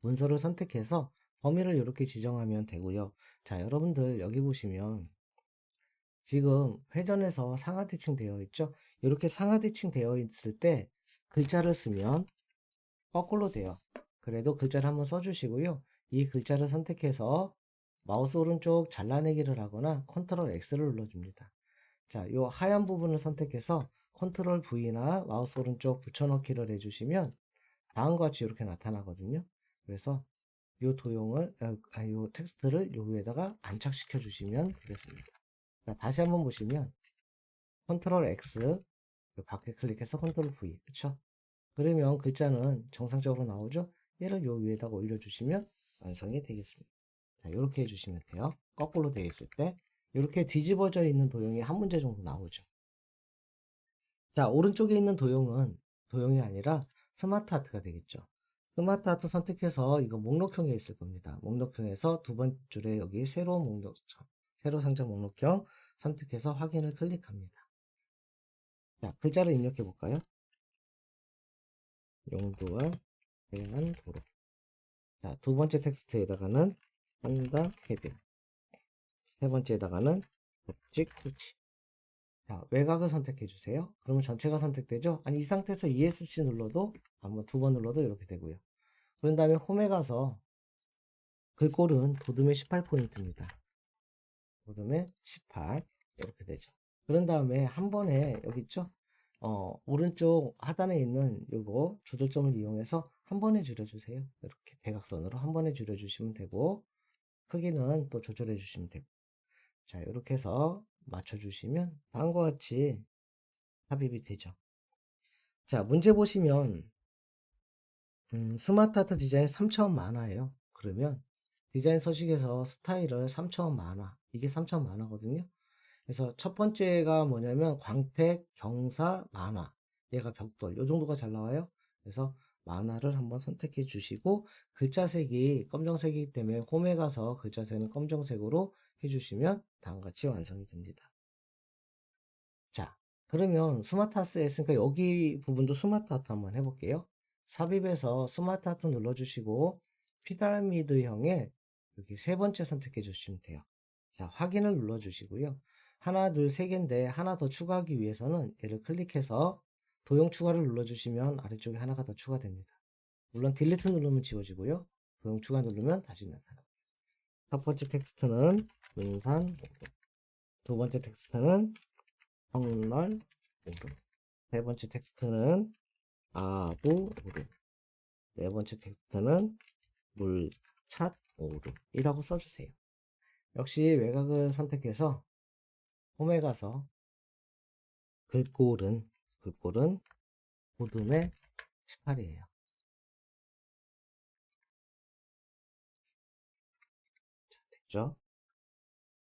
문서를 선택해서 범위를 이렇게 지정하면 되고요. 자, 여러분들 여기 보시면 지금 회전해서 상하대칭 되어 있죠. 이렇게 상하대칭 되어 있을 때 글자를 쓰면 거꾸로 돼요. 그래도 글자를 한번 써주시고요. 이 글자를 선택해서 마우스 오른쪽 잘라내기를 하거나 컨트롤 X를 눌러줍니다. 자, 이 하얀 부분을 선택해서 컨트롤 V나 마우스 오른쪽 붙여넣기를 해주시면 다음과 같이 이렇게 나타나거든요. 그래서 이 도형을, 이 텍스트를 요 위에다가 안착시켜 주시면 되겠습니다. 자, 다시 한번 보시면 컨트롤 X 밖에 클릭해서 컨트롤 V, 그쵸? 그러면 글자는 정상적으로 나오죠? 얘를 요 위에다가 올려주시면 완성이 되겠습니다. 자, 이렇게 해주시면 돼요. 거꾸로 되어 있을 때 이렇게 뒤집어져 있는 도형이 한 문제 정도 나오죠. 자, 오른쪽에 있는 도형은 도형이 아니라 스마트 아트가 되겠죠. 스마트 아트 선택해서 이거 목록형에 있을 겁니다. 목록형에서 두 번째 줄에 여기 새로운 목록처 세로 상자 목록형 선택해서 확인을 클릭합니다. 자, 글자를 입력해 볼까요? 용두와 해안 도로. 자, 두 번째 텍스트에다가는 한강 해변. 세 번째에다가는 법칙 코치. 자, 외곽을 선택해 주세요. 그러면 전체가 선택되죠? 아니, 이 상태에서 ESC 눌러도, 한번 두 번 눌러도 이렇게 되고요. 그런 다음에 홈에 가서 글꼴은 도둠의 18포인트입니다. 도둠의 18. 이렇게 되죠. 그런 다음에 한 번에 여기 있죠? 오른쪽 하단에 있는 요거 조절점을 이용해서 한 번에 줄여주세요. 이렇게 대각선으로 한 번에 줄여주시면 되고, 크기는 또 조절해 주시면 되고. 자, 이렇게 해서 맞춰주시면 다음과 같이 삽입이 되죠. 자, 문제 보시면 스마트 아트 디자인 3차원 만화예요. 그러면 디자인 서식에서 스타일을 3차원 만화, 이게 3차원 만화거든요. 그래서 첫 번째가 뭐냐면 광택, 경사, 만화, 얘가 벽돌, 요 정도가 잘 나와요. 그래서 만화를 한번 선택해 주시고, 글자색이 검정색이기 때문에 홈에 가서 글자색은 검정색으로 해주시면 다음같이 완성이 됩니다. 자, 그러면 스마트 아트 했으니까 여기 부분도 스마트 아트 한번 해볼게요. 삽입에서 스마트 아트 눌러주시고 피라미드형에 여기 세 번째 선택해 주시면 돼요. 자, 확인을 눌러주시고요. 하나, 둘, 세 개인데 하나 더 추가하기 위해서는 얘를 클릭해서 도형 추가를 눌러주시면 아래쪽에 하나가 더 추가됩니다. 물론 딜리트 누르면 지워지고요. 도형 추가 누르면 다시 나타나요. 첫 번째 텍스트는 문산, 두 번째 텍스트는 정말 오름. 세 번째 텍스트는 아부 오름. 네 번째 텍스트는 물찻 오름이라고 써주세요. 역시 외곽을 선택해서 홈에 가서 글꼴은 도둠의 18이에요. 됐죠?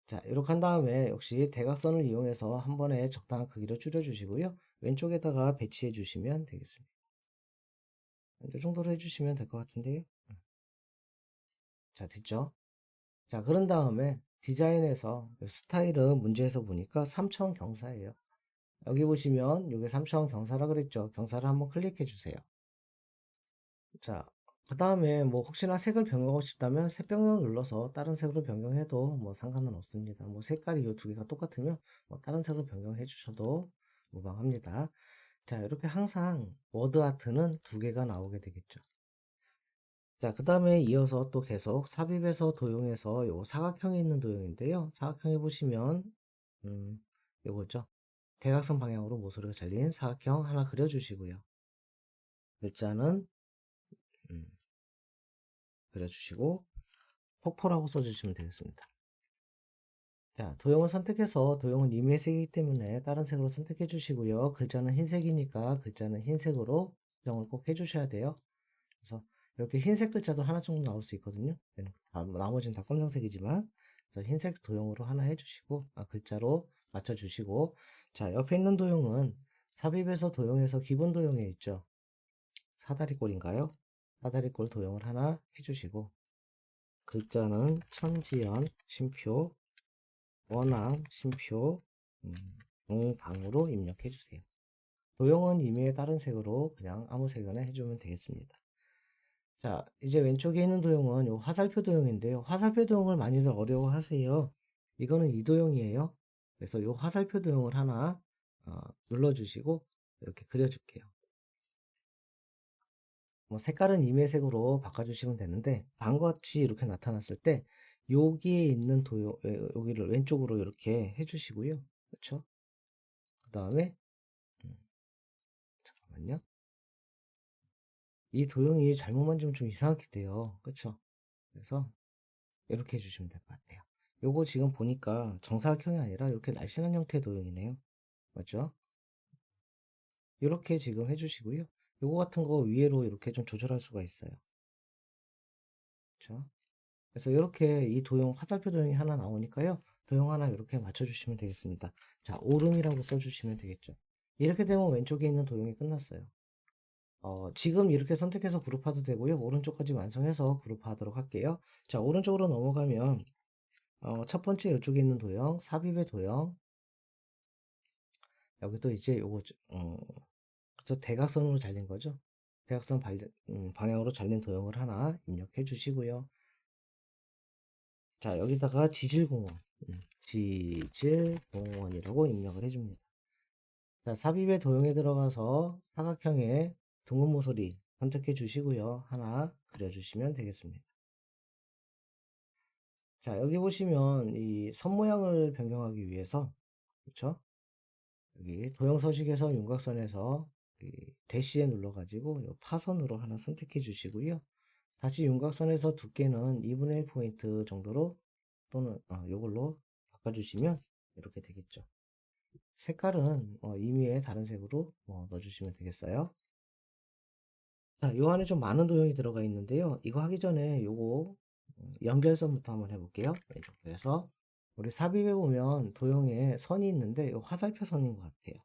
자, 이렇게 한 다음에 역시 대각선을 이용해서 한 번에 적당한 크기로 줄여주시고요. 왼쪽에다가 배치해 주시면 되겠습니다. 이 정도로 해주시면 될 것 같은데요. 자, 됐죠? 자, 그런 다음에 디자인에서 스타일은 문제에서 보니까 3차원 경사예요. 여기 보시면 이게 3차원 경사라 그랬죠. 경사를 한번 클릭해 주세요. 자, 그 다음에 뭐 혹시나 색을 변경하고 싶다면 색 변경 눌러서 다른 색으로 변경해도 뭐 상관은 없습니다. 뭐 색깔이 이 두 개가 똑같으면 뭐 다른 색으로 변경해 주셔도 무방합니다. 자, 이렇게 항상 워드 아트는 두 개가 나오게 되겠죠. 자, 그 다음에 이어서 또 계속 삽입에서 도용해서 요 사각형에 있는 도형인데요. 사각형에 보시면 요거죠. 대각선 방향으로 모서리가 잘린 사각형 하나 그려주시고요. 글자는 그려주시고 폭포라고 써주시면 되겠습니다. 자, 도형을 선택해서 도형은 임의색이기 때문에 다른 색으로 선택해 주시고요. 글자는 흰색이니까 글자는 흰색으로 수정을 꼭 해주셔야 돼요. 그래서 이렇게 흰색 글자도 하나 정도 나올 수 있거든요. 나머지는 다 검정색이지만 흰색 도형으로 하나 해주시고 글자로 맞춰주시고, 자, 옆에 있는 도형은 삽입에서 도형에서 기본 도형에 있죠. 사다리꼴인가요? 사다리꼴 도형을 하나 해주시고, 글자는 천지연, 쉼표, 원암, 쉼표, 방으로 입력해주세요. 도형은 임의의 다른 색으로 그냥 아무 색이나 해주면 되겠습니다. 자, 이제 왼쪽에 있는 도형은 요 화살표 도형인데요. 화살표 도형을 많이들 어려워하세요. 이거는 이 도형이에요. 그래서 요 화살표 도형을 하나 눌러주시고 이렇게 그려줄게요. 뭐 색깔은 임의색으로 바꿔주시면 되는데 다음과 같이 이렇게 나타났을 때 여기에 있는 도형, 여기를 왼쪽으로 이렇게 해주시고요. 그렇죠? 그 다음에 잠깐만요. 이 도형이 잘못 만지면 좀 이상하게 돼요. 그렇죠? 그래서 이렇게 해주시면 될 것 같아요. 요거 지금 보니까 정사각형이 아니라 이렇게 날씬한 형태의 도형이네요. 맞죠? 이렇게 지금 해주시고요. 요거 같은 거 위로 이렇게 좀 조절할 수가 있어요. 그렇죠? 그래서 이렇게 이 도형, 화살표 도형이 하나 나오니까요. 도형 하나 이렇게 맞춰주시면 되겠습니다. 자, 오름이라고 써주시면 되겠죠. 이렇게 되면 왼쪽에 있는 도형이 끝났어요. 지금 이렇게 선택해서 그룹화도 되고요. 오른쪽까지 완성해서 그룹화하도록 할게요. 자, 오른쪽으로 넘어가면 첫 번째 이쪽에 있는 도형, 삽입의 도형. 여기도 이제 요거, 저 대각선으로 잘린 거죠. 대각선 방향으로 잘린 도형을 하나 입력해 주시고요. 자, 여기다가 지질공원, 지질공원이라고 입력을 해줍니다. 자, 삽입의 도형에 들어가서 사각형의 둥근 모서리 선택해 주시고요. 하나 그려주시면 되겠습니다. 자, 여기 보시면 이 선 모양을 변경하기 위해서, 그렇죠? 여기 도형 서식에서 윤곽선에서 대시에 눌러가지고 파선으로 하나 선택해 주시고요. 다시 윤곽선에서 두께는 2분의 1 포인트 정도로 또는 요걸로 바꿔주시면 이렇게 되겠죠. 색깔은 임의의 다른 색으로 넣어주시면 되겠어요. 자, 요 안에 좀 많은 도형이 들어가 있는데요. 이거 하기 전에 요거 연결선부터 한번 해볼게요. 왼쪽에서 우리 삽입해 보면 도형에 선이 있는데 요 화살표 선인 것 같아요.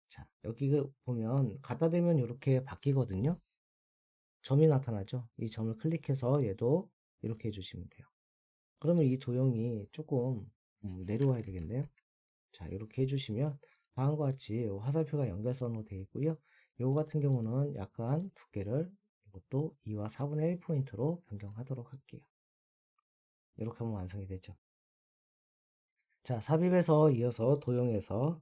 자, 여기 보면 갖다 대면 이렇게 바뀌거든요. 점이 나타나죠. 이 점을 클릭해서 얘도 이렇게 해주시면 돼요. 그러면 이 도형이 조금 내려와야 되겠네요. 자, 이렇게 해주시면 다음과 같이 화살표가 연결선으로 되어 있고요. 요거 같은 경우는 약간 두께를 이것도 2와 4분의 1 포인트로 변경하도록 할게요. 이렇게 하면 완성이 되죠. 자, 삽입에서 이어서 도형에서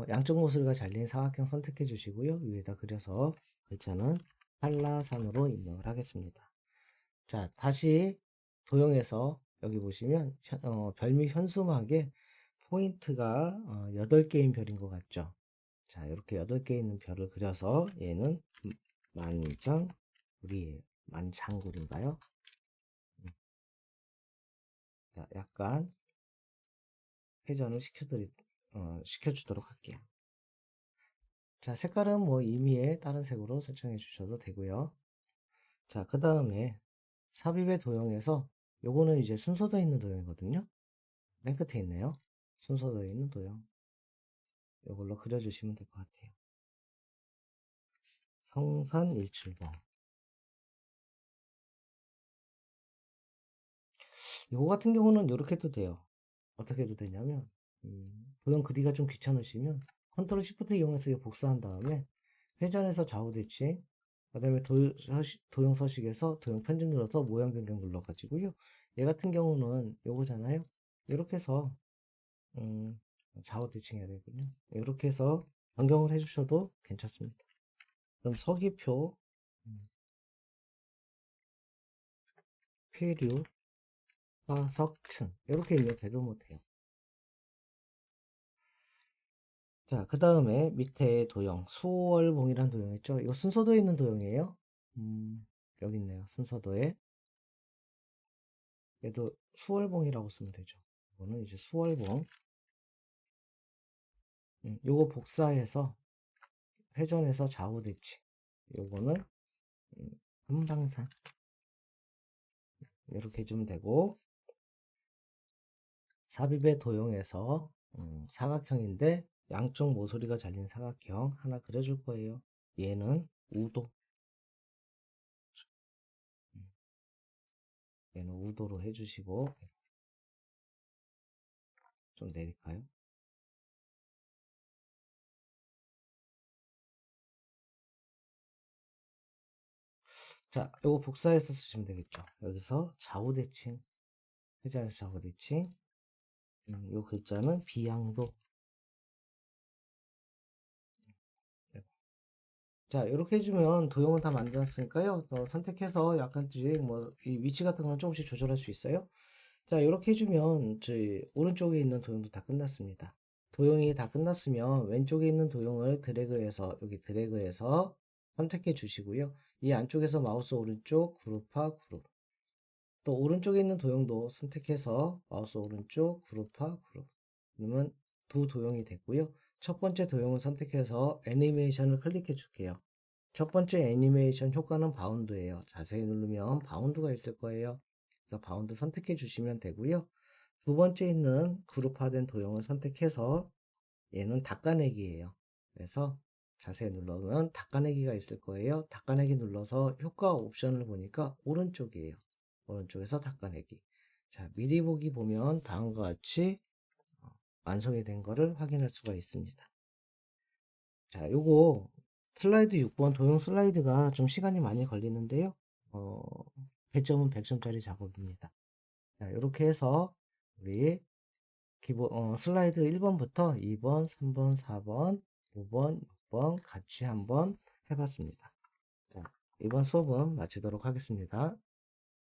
양쪽 모서리가 잘린 사각형 선택해 주시고요. 위에다 그려서 글자는 한라산으로 입력을 하겠습니다. 자, 다시 도형에서 여기 보시면 별미 현수막에 포인트가 8개인 별인 것 같죠. 자, 이렇게 8개 있는 별을 그려서 얘는 만장구리예요. 만장구리인가요? 약간 회전을 시켜주도록 할게요. 자, 색깔은 뭐 임의의 다른 색으로 설정해 주셔도 되고요. 자, 그 다음에 삽입의 도형에서 요거는 이제 순서되어 있는 도형이거든요. 맨 끝에 있네요. 순서되어 있는 도형. 요걸로 그려주시면 될 것 같아요. 성산 일출봉. 요거 같은 경우는 이렇게 해도 돼요. 어떻게 해도 되냐면 도형 그리기가 좀 귀찮으시면 컨트롤 시프트 이용해서 복사한 다음에 회전해서 좌우 대칭, 그 다음에 도형 서식에서 도형 편집 눌러서 모양 변경 눌러가지고요. 얘 같은 경우는 요거잖아요. 이렇게 해서 좌우 대칭 해야 되거든요. 이렇게 해서 변경을 해주셔도 괜찮습니다. 그럼 서기표, 폐류, 화석층 이렇게 입력해도 뭐 돼요. 자, 그 다음에 밑에 도형, 수월봉이라는 도형 있죠? 이거 순서도에 있는 도형이에요. 여기 있네요. 순서도에. 얘도 수월봉이라고 쓰면 되죠. 이거는 이제 수월봉. 요거 복사해서 회전해서 좌우 대칭. 요거는 한방산. 이렇게 해주면 되고, 삽입의 도형에서 사각형인데 양쪽 모서리가 잘린 사각형 하나 그려줄 거예요. 얘는 우도. 얘는 우도로 해주시고, 좀 내릴까요? 자, 요거 복사해서 쓰시면 되겠죠. 여기서 좌우 대칭, 회전해서 좌우 대칭. 요 글자는 비양도. 네. 자, 이렇게 해주면 도형을 다 만들었으니까요. 선택해서 약간씩 이 위치 같은 건 조금씩 조절할 수 있어요. 자, 이렇게 해주면 저희 오른쪽에 있는 도형도 다 끝났습니다. 도형이 다 끝났으면 왼쪽에 있는 도형을 드래그해서 여기 드래그해서 선택해 주시고요. 이 안쪽에서 마우스 오른쪽 그룹화 그룹. 또 오른쪽에 있는 도형도 선택해서 마우스 오른쪽 그룹화 그룹. 그러면 두 도형이 됐고요. 첫 번째 도형을 선택해서 애니메이션을 클릭해 줄게요. 첫 번째 애니메이션 효과는 바운드예요. 자세히 누르면 바운드가 있을 거예요. 그래서 바운드 선택해 주시면 되고요. 두 번째 있는 그룹화된 도형을 선택해서 얘는 닦아내기예요. 그래서 자세히 누르면 닦아내기가 있을 거예요. 닦아내기 눌러서 효과 옵션을 보니까 오른쪽이에요. 오른쪽에서 닦아내기. 자, 미리 보기 보면 다음과 같이 완성이 된 거를 확인할 수가 있습니다. 자, 요거 슬라이드 6번 도형 슬라이드가 좀 시간이 많이 걸리는데요. 배점은 100점짜리 작업입니다. 자, 이렇게 해서 우리 슬라이드 1번부터 2번, 3번, 4번, 5번, 6번 같이 한번 해봤습니다. 자, 이번 수업은 마치도록 하겠습니다.